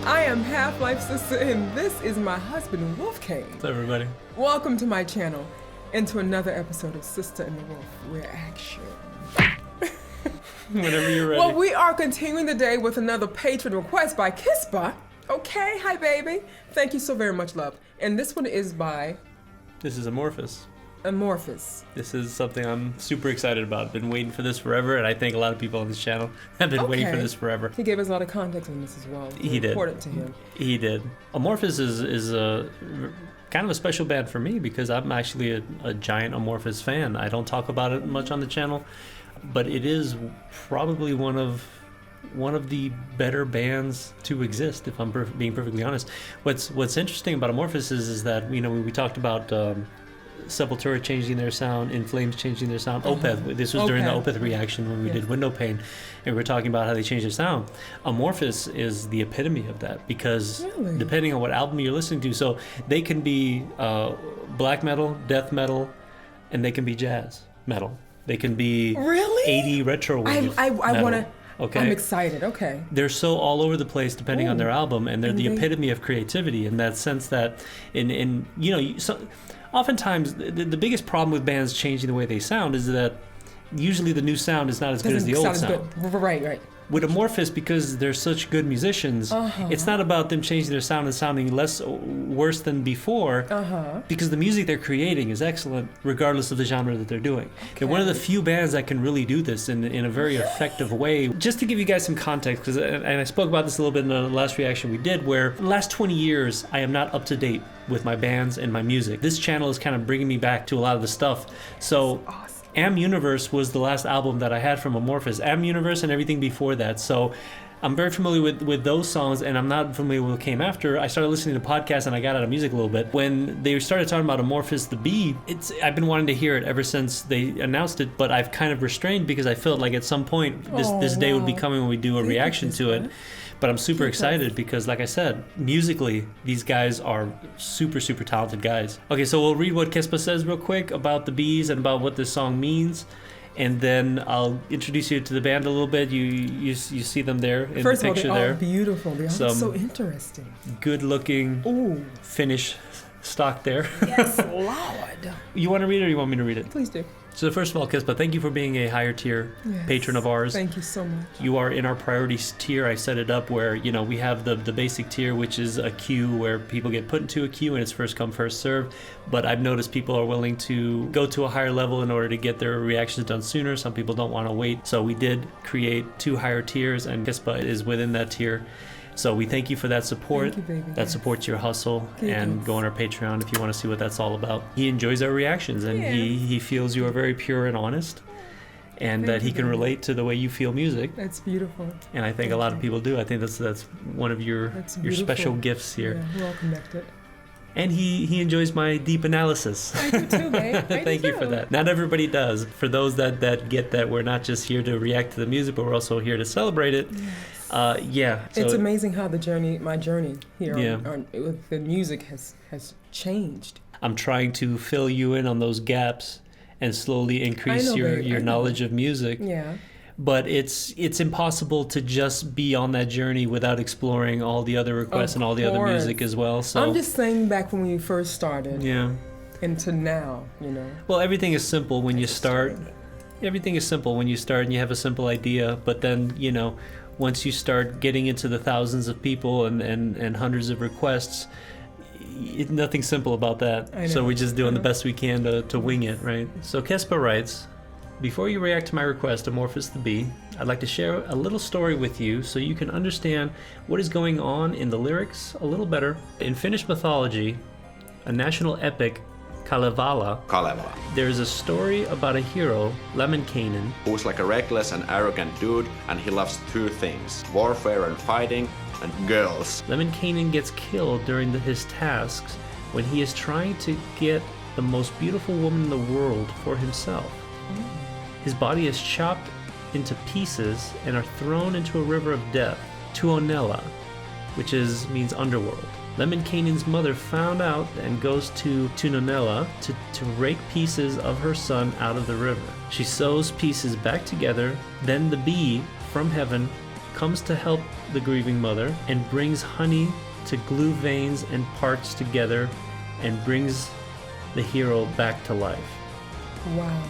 I am HalfLifeSistah, and this is my husband, Wolfgang. What's up, everybody? Welcome to my channel, and to another episode of Sister and the Wolf Reaction. Whenever you're ready. Well, we are continuing the day with another patron request by Kispa. Okay, hi, baby. Thank you so very much, love. And this one is by... This is Amorphis. Amorphis. This is something I'm super excited about. Been waiting for this forever, and I think a lot of people on this channel have been waiting for this forever. He gave us a lot of context on this as well. He did. Important to him. He did. Amorphis is a kind of a special band for me because I'm actually a giant Amorphis fan. I don't talk about it much on the channel, but it is probably one of the better bands to exist, if I'm being perfectly honest. What's interesting about Amorphis is that, you know, we talked about Sepultura changing their sound, In Flames changing their sound, Opeth. This was during the Opeth reaction when we did Window Pane, and we were talking about how they changed their sound. Amorphis is the epitome of that because depending on what album you're listening to, so they can be black metal, death metal, and they can be jazz metal. They can be 80 retro wave I want to... Okay. I'm excited. Okay. They're so all over the place depending on their album, and they're the epitome of creativity in that sense that in you know, oftentimes the biggest problem with bands changing the way they sound is that usually the new sound is not as good as the old sound. Right. With Amorphis, because they're such good musicians, it's not about them changing their sound and sounding worse than before, because the music they're creating is excellent regardless of the genre that they're doing. They're one of the few bands that can really do this in a very effective way. Just to give you guys some context, and I spoke about this a little bit in the last reaction we did, where the last 20 years I am not up to date with my bands and my music. This channel is kind of bringing me back to a lot of the stuff. So Am Universe was the last album that I had from Amorphis. Am Universe and everything before that. So I'm very familiar with those songs, and I'm not familiar with what came after. I started listening to podcasts and I got out of music a little bit. When they started talking about Amorphis the Bee, I've been wanting to hear it ever since they announced it, but I've kind of restrained because I felt like at some point this day would be coming when we do a reaction to it. But I'm super excited because, like I said, musically, these guys are super, super talented guys. Okay, so we'll read what Kispa says real quick about the bees and about what this song means. And then I'll introduce you to the band a little bit. You see them there in the picture there. First of all, they are beautiful. They are so interesting. Good-looking Finnish stock there. Yes, Lord. You want to read it or you want me to read it? Please do. So first of all, Kispa, thank you for being a higher tier patron of ours. Thank you so much. You are in our priorities tier. I set it up where, you know, we have the basic tier, which is a queue where people get put into a queue and it's first come, first serve. But I've noticed people are willing to go to a higher level in order to get their reactions done sooner. Some people don't want to wait. So we did create 2 higher tiers, and Kispa is within that tier. So we thank you for that support. Thank you, baby. That supports your hustle. And go on our Patreon if you want to see what that's all about. He enjoys our reactions, and he feels you are very pure and honest, and that he can relate to the way you feel music. That's beautiful. And I think a lot of people do. I think that's one of your special gifts here. Yeah, we're all connected. And he enjoys my deep analysis. I do too, babe. Thank you for that. Not everybody does. For those that get that we're not just here to react to the music, but we're also here to celebrate it. Yes. So it's amazing how my journey here with the music has changed. I'm trying to fill you in on those gaps and slowly increase your knowledge of music. Yeah. But it's impossible to just be on that journey without exploring all the other requests and all the other music as well. So I'm just saying, back when we first started. Yeah. And to now, you know. Well, everything is simple when you start. Everything is simple when you start and you have a simple idea, but then, you know, once you start getting into the thousands of people and hundreds of requests, nothing simple about that. So we're just doing the best we can to wing it, right? So Kespa writes, Before you react to my request, Amorphis the Bee, I'd like to share a little story with you so you can understand what is going on in the lyrics a little better. In Finnish mythology, a national epic, Kalevala, there's a story about a hero, Lemminkainen, who's like a reckless and arrogant dude, and he loves two things: warfare and fighting, and girls. Lemminkainen gets killed during his tasks when he is trying to get the most beautiful woman in the world for himself. His body is chopped into pieces and are thrown into a river of death, Tuonela, which means underworld. Lemminkainen's mother found out and goes to Tuonela to rake pieces of her son out of the river. She sews pieces back together, then the bee from heaven comes to help the grieving mother and brings honey to glue veins and parts together and brings the hero back to life. Wow.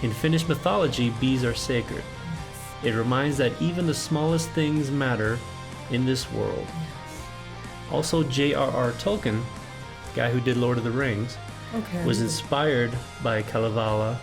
In Finnish mythology, bees are sacred. It reminds that even the smallest things matter in this world. Also, J.R.R. Tolkien, guy who did Lord of the Rings, was inspired by Kalevala.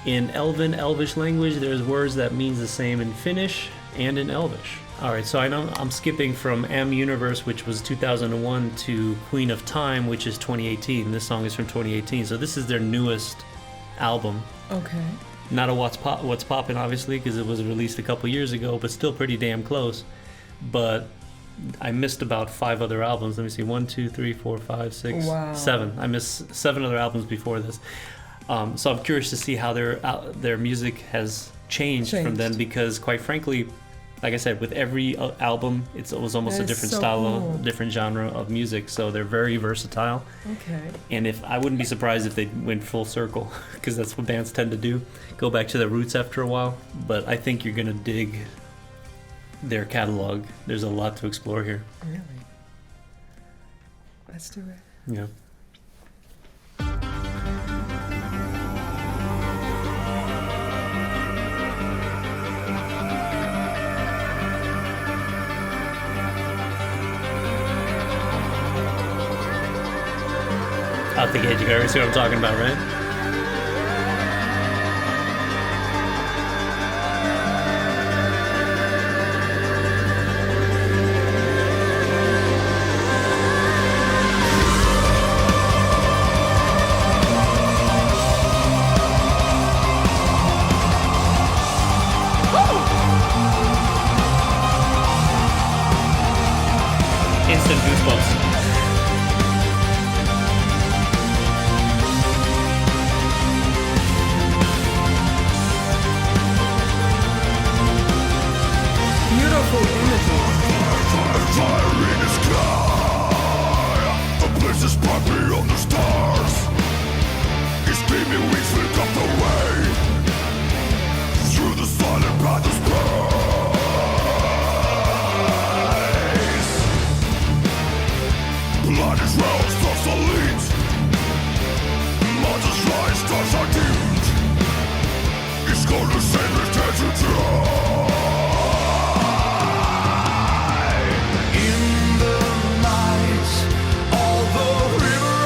In Elvish language, there's words that means the same in Finnish and in Elvish. All right, so I know I'm skipping from Am Universe, which was 2001, to Queen of Time, which is 2018. This song is from 2018, so this is their newest album. Okay. Not a What's Poppin', obviously, because it was released a couple years ago, but still pretty damn close. But I missed about 5 other albums. Let me see, 1, 2, 3, 4, 5, 6, 7. I missed 7 other albums before this. So I'm curious to see how their music has changed from then, because quite frankly, like I said, with every album, it was almost a different style, different genre of music. So they're very versatile. Okay. And I wouldn't be surprised if they went full circle, because that's what bands tend to do, go back to their roots after a while. But I think you're gonna dig their catalog. There's a lot to explore here. Really? Let's do it. Yeah. Out the gate, you guys see what I'm talking about, right? Instant goosebumps. Beautiful images. Fire in the sky, the places bright beyond the stars. His gleaming wings will cut the way through the silent path of space. Blood is round, stars are lit. Mountains rise, stars are dimmed. It's gonna save his dead to die. In the night, all the rivers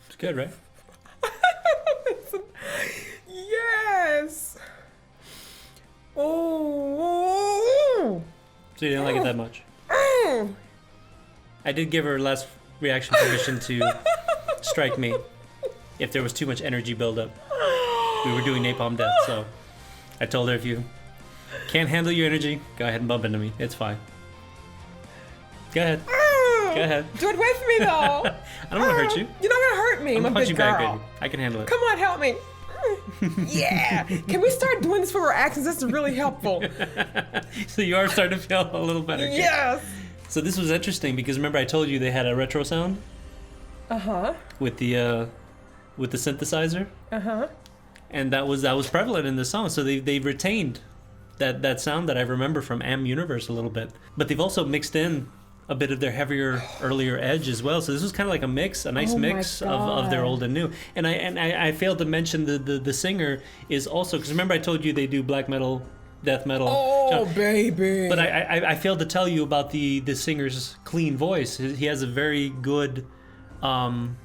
It's good, right? Yes. Oh. So you didn't like it that much? Oh. I did give her last reaction permission to strike me if there was too much energy buildup. We were doing napalm death, so I told her if you can't handle your energy, go ahead and bump into me. It's fine. Go ahead. Go ahead. Do it with me, though. I don't want to hurt you. You're not gonna hurt me. I'm I'm gonna a punch big you back, girl. baby. I can handle it. Come on, help me. Yeah. Can we start doing this for our accents? This is really helpful. So you are starting to feel a little better. Yes. So this was interesting because remember I told you they had a retro sound with the synthesizer, and that was prevalent in the song. So they retained that sound that I remember from Am Universe a little bit, but they've also mixed in a bit of their heavier earlier edge as well. So this was kind of like a nice mix of their old and new. And I failed to mention the singer is also, because remember I told you they do black metal, death metal. Oh, baby. But I failed to tell you about the singer's clean voice. He has a very good clean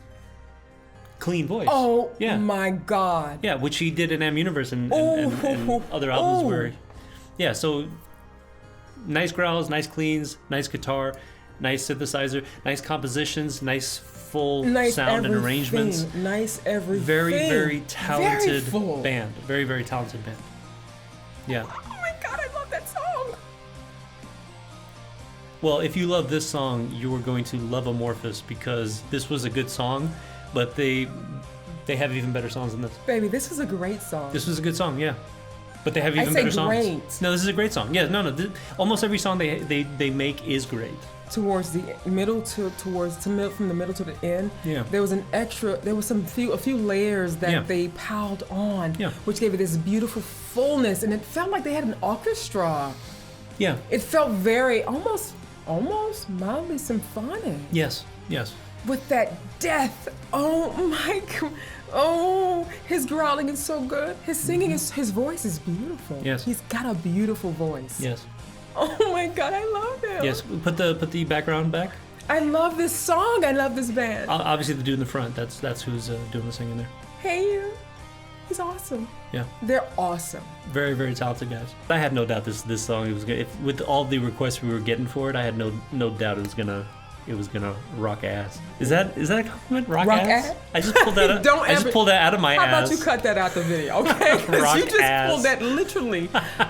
voice. Oh, yeah. my God. Yeah, which he did in Am Universe and other albums where... Yeah, so nice growls, nice cleans, nice guitar, nice synthesizer, nice compositions, nice full sound and arrangements. Nice everything. Very, very talented full. band. Very, very talented band. Yeah. Oh my God, I love that song. Well, if you love this song, you are going to love Amorphis because this was a good song, but they have even better songs than this. Baby, this was a great song. This was a good song, yeah. But they have even better songs. Great. No, this is a great song. Yeah, no. Almost every song they make is great. Towards the middle from the middle to the end. Yeah. There was a few layers that they piled on, which gave it this beautiful fullness, and it felt like they had an orchestra. Yeah. It felt very almost mildly symphonic. Yes. With that death. Oh my God. Oh, his growling is so good. His singing his voice is beautiful. Yes. He's got a beautiful voice. Yes. Oh my God, I love him. Yes. Put the background back. I love this song. I love this band. Obviously, the dude in the front. That's who's doing the singing there. Hey, you. He's awesome. Yeah. They're awesome. Very, very talented guys. I had no doubt this song was gonna. With all the requests we were getting for it, I had no doubt it was gonna rock ass. Is that a compliment? Rock ass? I just pulled that out. Just pulled that out of my ass. How about you cut that out the video, okay? Because you just pulled that literally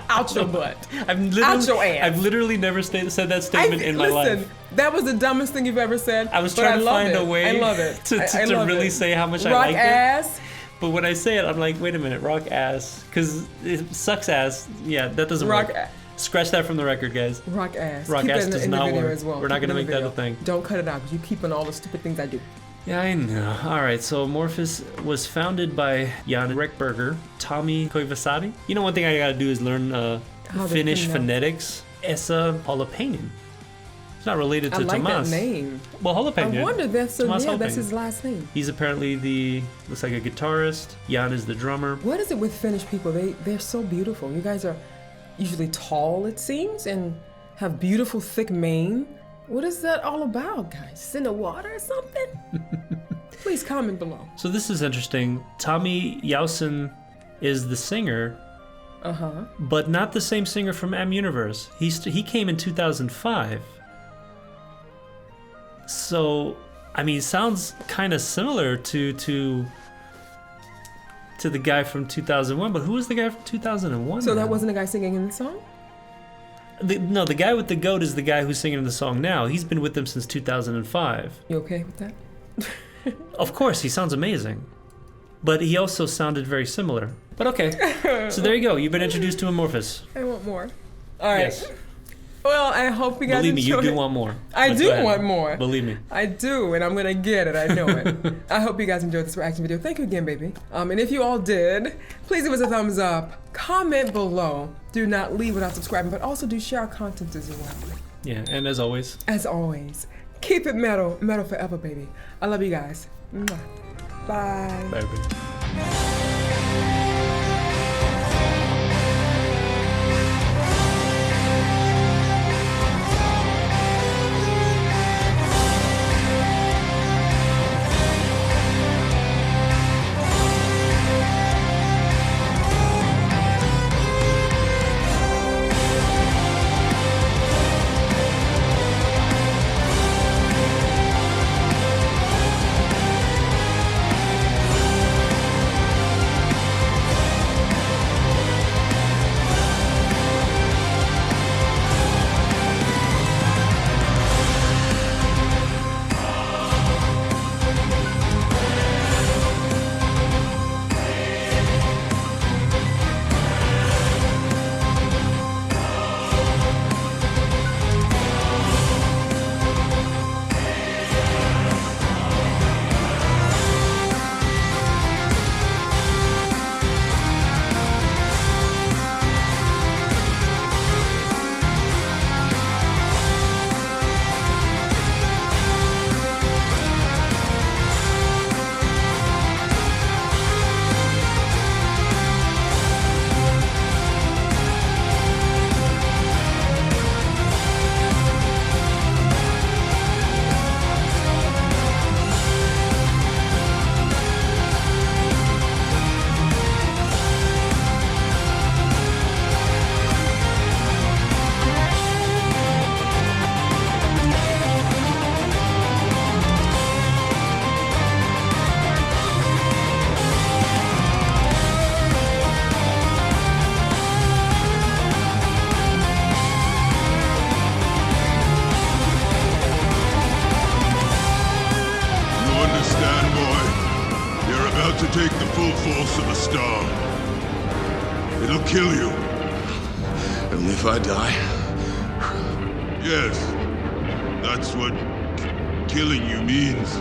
out your butt. Out your ass. I've literally never said that statement in my life. That was the dumbest thing you've ever said. I was trying to find a way I love it. to really say how much I rock liked ass. it. But when I say it, I'm like, wait a minute, rock ass. Because it sucks ass. Yeah, that doesn't work. Scratch that from the record, guys. Rock ass. Rock keep ass it does in not the video work. as well. We're not going to make that a thing. Don't cut it out because you keep on all the stupid things I do. Yeah, I know. All right, so Amorphis was founded by Jan Rekberger, Tommy Koivasari. You know, one thing I got to do is learn Finnish phonetics. Esa Holopainen. It's not related to I like Tomas. that name. Well, Holopainen. I wonder that's that's his last name. He's apparently looks like a guitarist. Jan is the drummer. What is it with Finnish people? They're so beautiful. You guys are usually tall, it seems, and have beautiful thick mane. What is that all about, guys? Just in the water or something? Please comment below. So this is interesting. Tommy Jausen is the singer, but not the same singer from Am Universe. He came in 2005. So, I mean, sounds kind of similar to the guy from 2001, but who was the guy from 2001? So that wasn't the guy singing in the song? No, the guy with the goat is the guy who's singing the song now. He's been with them since 2005. You okay with that? Of course, he sounds amazing. But he also sounded very similar. But okay, so there you go. You've been introduced to Amorphis. I want more. All right. Yes. Well, I hope you guys Believe me, you enjoyed. do want more. I But do go ahead. want more. Believe me. I do, and I'm gonna get it. I know it. I hope you guys enjoyed this reaction video. Thank you again, baby. And if you all did, please give us a thumbs up. Comment below. Do not leave without subscribing, but also do share our content as well. Yeah, and as always. As always, keep it metal, metal forever, baby. I love you guys. Mwah. Bye. Bye, everybody. To take the full force of a star. It'll kill you. And if I die? Yes, that's what killing you means.